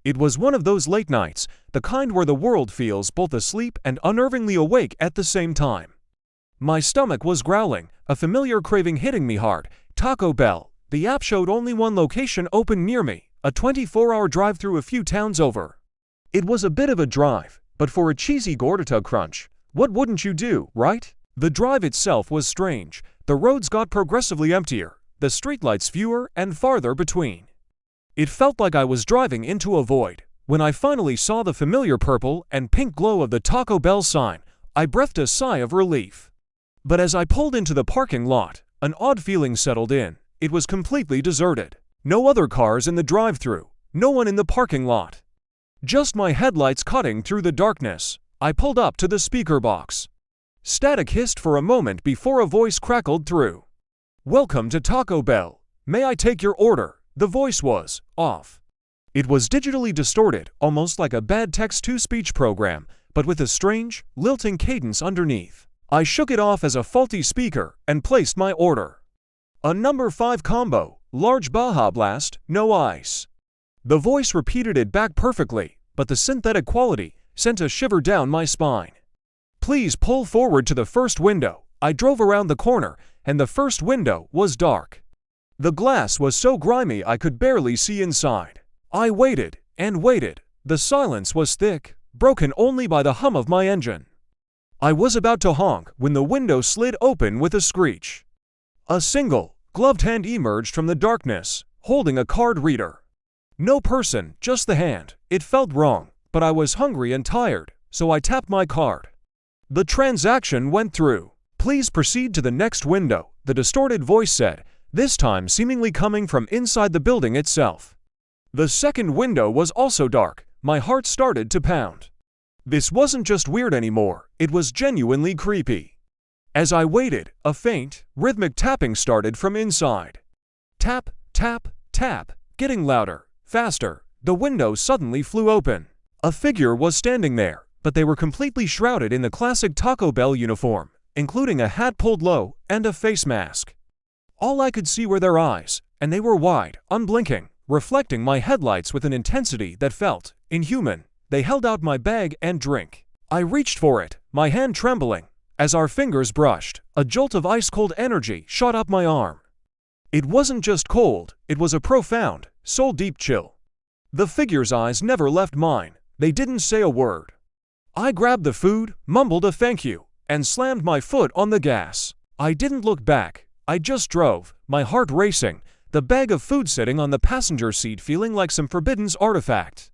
It was one of those late nights, the kind where the world feels both asleep and unnervingly awake at the same time. My stomach was growling, a familiar craving hitting me hard. Taco Bell. The app showed only one location open near me, a 24-hour drive through a few towns over. It was a bit of a drive, but for a cheesy gordita crunch, what wouldn't you do, right? The drive itself was strange. The roads got progressively emptier, the streetlights fewer and farther between. It felt like I was driving into a void. When I finally saw the familiar purple and pink glow of the Taco Bell sign, I breathed a sigh of relief. But as I pulled into the parking lot, an odd feeling settled in. It was completely deserted. No other cars in the drive-thru, no one in the parking lot. Just my headlights cutting through the darkness. I pulled up to the speaker box. Static hissed for a moment before a voice crackled through. "Welcome to Taco Bell. May I take your order?" The voice was off. It was digitally distorted, almost like a bad text-to-speech program, but with a strange, lilting cadence underneath. I shook it off as a faulty speaker and placed my order. A number 5 combo, large Baja Blast, no ice. The voice repeated it back perfectly, but the synthetic quality sent a shiver down my spine. "Please pull forward to the first window." I drove around the corner, and the first window was dark. The glass was so grimy I could barely see inside. I waited and waited. The silence was thick, broken only by the hum of my engine. I was about to honk when the window slid open with a screech. A single, gloved hand emerged from the darkness, holding a card reader. No person, just the hand. It felt wrong, but I was hungry and tired, so I tapped my card. The transaction went through. "Please proceed to the next window," the distorted voice said, this time seemingly coming from inside the building itself. The second window was also dark. My heart started to pound. This wasn't just weird anymore, it was genuinely creepy. As I waited, a faint, rhythmic tapping started from inside. Tap, tap, tap, getting louder, faster. The window suddenly flew open. A figure was standing there, but they were completely shrouded in the classic Taco Bell uniform, including a hat pulled low and a face mask. All I could see were their eyes, and they were wide, unblinking, reflecting my headlights with an intensity that felt inhuman. They held out my bag and drink. I reached for it, my hand trembling. As our fingers brushed, a jolt of ice-cold energy shot up my arm. It wasn't just cold, it was a profound, soul-deep chill. The figure's eyes never left mine. They didn't say a word. I grabbed the food, mumbled a thank you, and slammed my foot on the gas. I didn't look back. I just drove, my heart racing, the bag of food sitting on the passenger seat feeling like some forbidden artifact.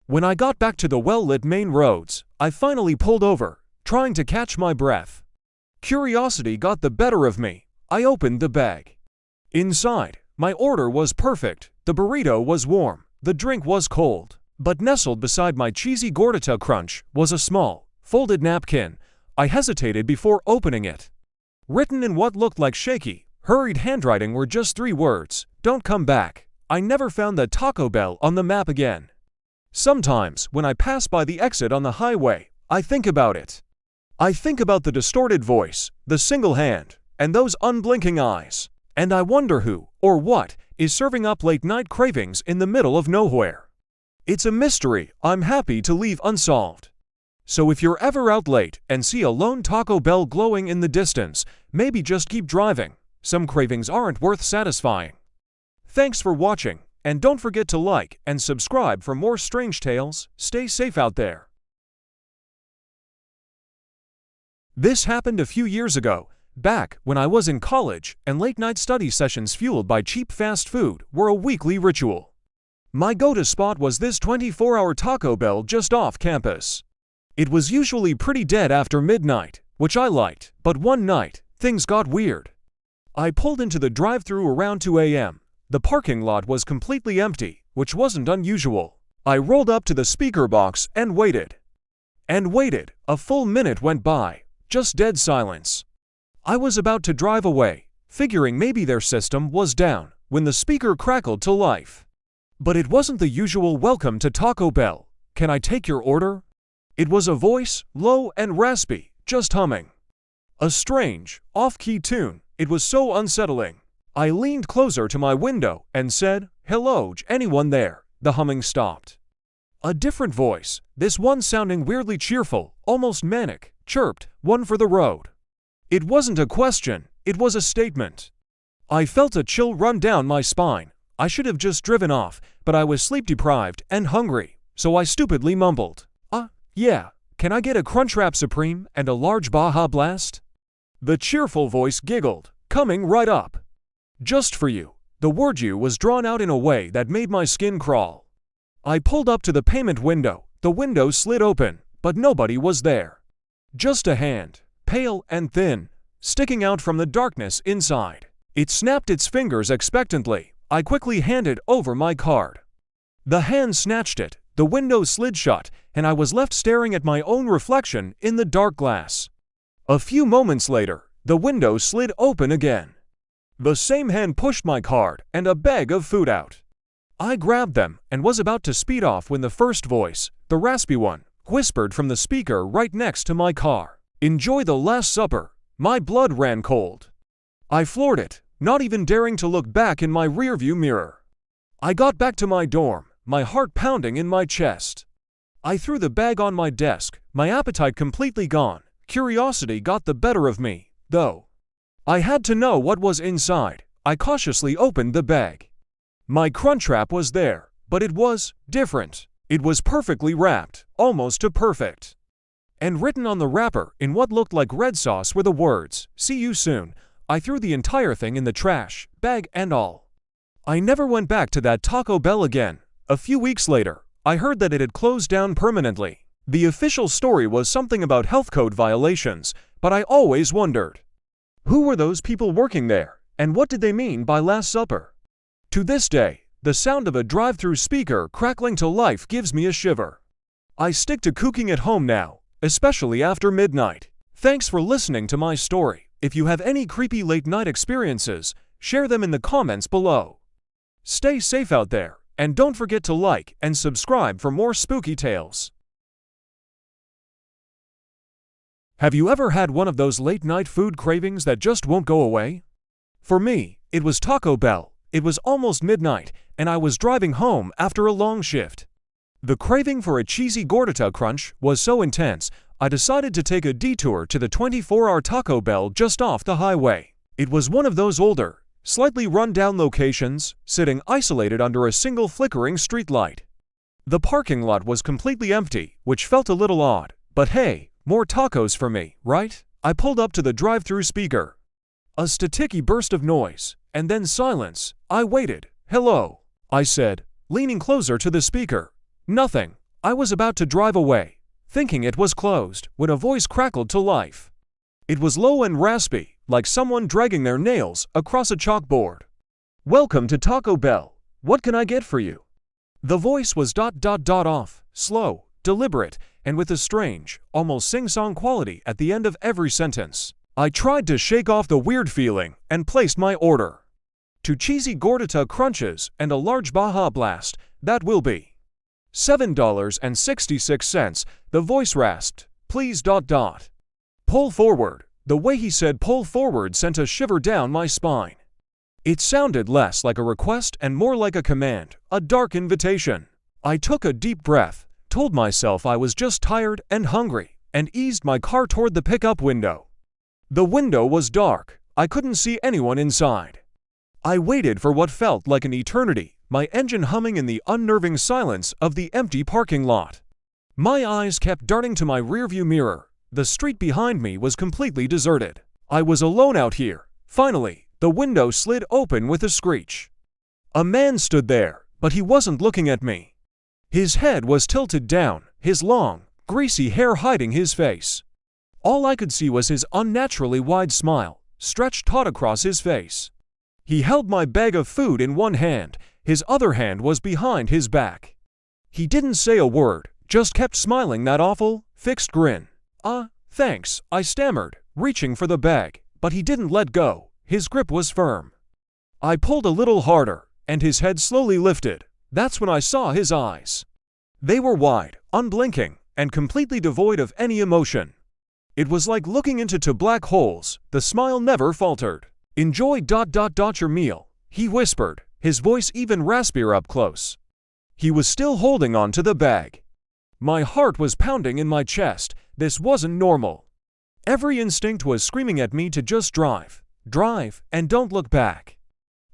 When I got back to the well-lit main roads, I finally pulled over, trying to catch my breath. Curiosity got the better of me. I opened the bag. Inside, my order was perfect. The burrito was warm, the drink was cold, but nestled beside my cheesy gordita crunch was a small, folded napkin. I hesitated before opening it. Written in what looked like shaky, hurried handwriting were just 3 words: "Don't come back." I never found that Taco Bell on the map again. Sometimes, when I pass by the exit on the highway, I think about it. I think about the distorted voice, the single hand, and those unblinking eyes. And I wonder who, or what, is serving up late-night cravings in the middle of nowhere. It's a mystery I'm happy to leave unsolved. So if you're ever out late and see a lone Taco Bell glowing in the distance, maybe just keep driving. Some cravings aren't worth satisfying. Thanks for watching, and don't forget to like and subscribe for more strange tales. Stay safe out there. This happened a few years ago, back when I was in college, and late-night study sessions fueled by cheap fast food were a weekly ritual. My go-to spot was this 24-hour Taco Bell just off campus. It was usually pretty dead after midnight, which I liked, but one night, things got weird. I pulled into the drive-thru around 2 a.m. The parking lot was completely empty, which wasn't unusual. I rolled up to the speaker box and waited. And waited. A full minute went by. Just dead silence. I was about to drive away, figuring maybe their system was down, when the speaker crackled to life. But it wasn't the usual "Welcome to Taco Bell. Can I take your order?" It was a voice, low and raspy, just humming. A strange, off-key tune. It was so unsettling. I leaned closer to my window and said, "Hello, anyone there?" The humming stopped. A different voice, this one sounding weirdly cheerful, almost manic, chirped, "One for the road." It wasn't a question, it was a statement. I felt a chill run down my spine. I should have just driven off, but I was sleep-deprived and hungry, so I stupidly mumbled, yeah, can I get a Crunchwrap Supreme and a large Baja Blast?" The cheerful voice giggled, coming right up. "Just for you." The word "you" was drawn out in a way that made my skin crawl. I pulled up to the payment window. The window slid open, but nobody was there. Just a hand, pale and thin, sticking out from the darkness inside. It snapped its fingers expectantly. I quickly handed over my card. The hand snatched it, the window slid shut, and I was left staring at my own reflection in the dark glass. A few moments later, the window slid open again. The same hand pushed my card and a bag of food out. I grabbed them and was about to speed off when the first voice, the raspy one, whispered from the speaker right next to my car, "Enjoy the Last Supper." My blood ran cold. I floored it, not even daring to look back in my rearview mirror. I got back to my dorm, my heart pounding in my chest. I threw the bag on my desk, my appetite completely gone. Curiosity got the better of me, though. I had to know what was inside. I cautiously opened the bag. My Crunchwrap was there, but it was different. It was perfectly wrapped, almost to perfect. And written on the wrapper in what looked like red sauce were the words, "See you soon." I threw the entire thing in the trash, bag and all. I never went back to that Taco Bell again. A few weeks later, I heard that it had closed down permanently. The official story was something about health code violations, but I always wondered, who were those people working there, and what did they mean by Last Supper? To this day, the sound of a drive-through speaker crackling to life gives me a shiver. I stick to cooking at home now, especially after midnight. Thanks for listening to my story. If you have any creepy late-night experiences, share them in the comments below. Stay safe out there, and don't forget to like and subscribe for more spooky tales. Have you ever had one of those late-night food cravings that just won't go away? For me, it was Taco Bell. It was almost midnight, and I was driving home after a long shift. The craving for a cheesy gordita crunch was so intense, I decided to take a detour to the 24-hour Taco Bell just off the highway. It was one of those older, slightly run-down locations, sitting isolated under a single flickering streetlight. The parking lot was completely empty, which felt a little odd, but hey, more tacos for me, right? I pulled up to the drive-through speaker. A staticky burst of noise, and then silence. I waited. "Hello," I said, leaning closer to the speaker. Nothing. I was about to drive away, thinking it was closed, when a voice crackled to life. It was low and raspy, like someone dragging their nails across a chalkboard. "Welcome to Taco Bell. What can I get for you?" The voice was off, slow, deliberate, and with a strange, almost sing-song quality at the end of every sentence. I tried to shake off the weird feeling and placed my order. "Two cheesy gordita crunches and a large Baja Blast, that will be $7.66, the voice rasped. "Please ... Pull forward." The way he said "pull forward" sent a shiver down my spine. It sounded less like a request and more like a command, a dark invitation. I took a deep breath, told myself I was just tired and hungry, and eased my car toward the pickup window. The window was dark. I couldn't see anyone inside. I waited for what felt like an eternity, my engine humming in the unnerving silence of the empty parking lot. My eyes kept darting to my rearview mirror. The street behind me was completely deserted. I was alone out here. Finally, the window slid open with a screech. A man stood there, but he wasn't looking at me. His head was tilted down, his long, greasy hair hiding his face. All I could see was his unnaturally wide smile, stretched taut across his face. He held my bag of food in one hand, his other hand was behind his back. He didn't say a word, just kept smiling that awful, fixed grin. Thanks," I stammered, reaching for the bag, but he didn't let go. His grip was firm. I pulled a little harder, and his head slowly lifted. That's when I saw his eyes. They were wide, unblinking, and completely devoid of any emotion. It was like looking into two black holes. The smile never faltered. "Enjoy ... your meal," he whispered, his voice even raspier up close. He was still holding on to the bag. My heart was pounding in my chest. This wasn't normal. Every instinct was screaming at me to just drive, and don't look back.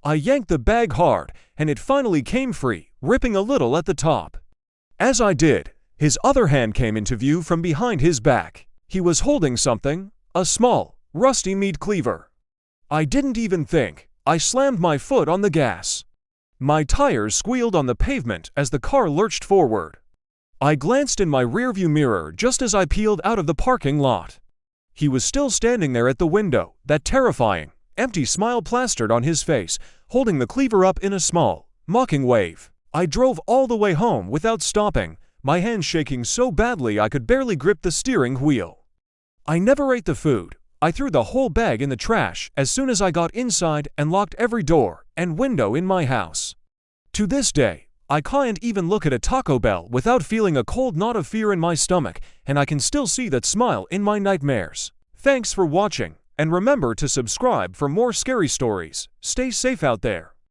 I yanked the bag hard, and it finally came free, ripping a little at the top. As I did, his other hand came into view from behind his back. He was holding something, a small, rusty meat cleaver. I didn't even think. I slammed my foot on the gas. My tires squealed on the pavement as the car lurched forward. I glanced in my rearview mirror just as I peeled out of the parking lot. He was still standing there at the window, that terrifying, empty smile plastered on his face, holding the cleaver up in a small, mocking wave. I drove all the way home without stopping, my hands shaking so badly I could barely grip the steering wheel. I never ate the food. I threw the whole bag in the trash as soon as I got inside and locked every door and window in my house. To this day, I can't even look at a Taco Bell without feeling a cold knot of fear in my stomach, and I can still see that smile in my nightmares. Thanks for watching, and remember to subscribe for more scary stories. Stay safe out there.